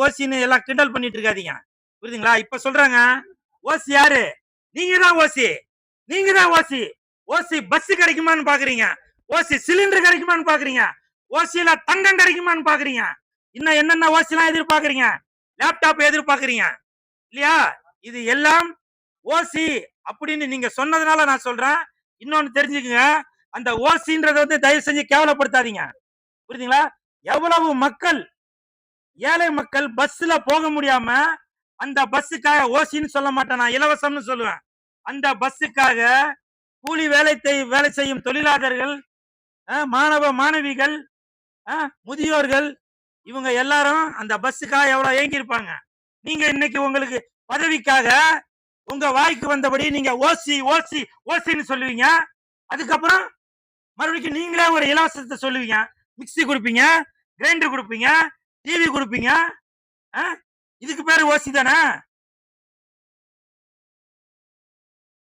ஓசின்னு எல்லாம் கிண்டல் பண்ணிட்டு இருக்காதீங்க. புரியுதுங்களா? இப்ப சொல்றாங்க ஓசி யாரு? நீங்க தான் ஓசி. நீங்க தான் ஓசி. ஓசி பஸ் கிடைக்குமான்னு பாக்குறீங்க. ஓசி சிலிண்டர் கிடைக்குமான்னு பாக்குறீங்க. ஓசியில தங்கம் கிடைக்குமான்னு பாக்குறீங்க. இன்னும் என்னென்ன ஓசி எல்லாம் எதிர்பார்க்கறீங்க? லேப்டாப் எதிர்பார்க்கறீங்க இல்லையா? இது எல்லாம் ஓசி அப்படின்னு நீங்க சொன்னதுனால நான் சொல்றேன். இன்னொன்னு தெரிஞ்சுக்குங்க. அந்த ஓசின்றத வந்து தயவு செஞ்சு கேவலப்படுத்தாதீங்க. புரியுதுங்களா? எவ்வளவு மக்கள், ஏழை மக்கள் பஸ்ல போக முடியாம அந்த பஸ்ஸுக்காக ஓசின்னு சொல்ல மாட்டேன், நான் இலவசம்னு சொல்லுவேன். அந்த பஸ்ஸுக்காக கூலி வேலை செய்யும் தொழிலாளர்கள், மாணவ மாணவிகள், முதியோர்கள், இவங்க எல்லாரும் அந்த பஸ்ஸுக்காக எவ்வளவு ஏங்கி இருப்பாங்க. நீங்க இன்னைக்கு உங்களுக்கு பதவிக்காக உங்க வாய்க்கு வந்தபடி நீங்க ஓசி ஓசி ஓசின்னு சொல்லுவீங்க. அதுக்கப்புறம் மறுபடியும் நீங்களே ஒரு இலவசத்தை சொல்லுவீங்க. மிக்சி கொடுப்பீங்க, கிரைண்டர் கொடுப்பீங்க, டிவி கொடுப்பீங்க. இதுக்கு பேரு ஓசி தானே?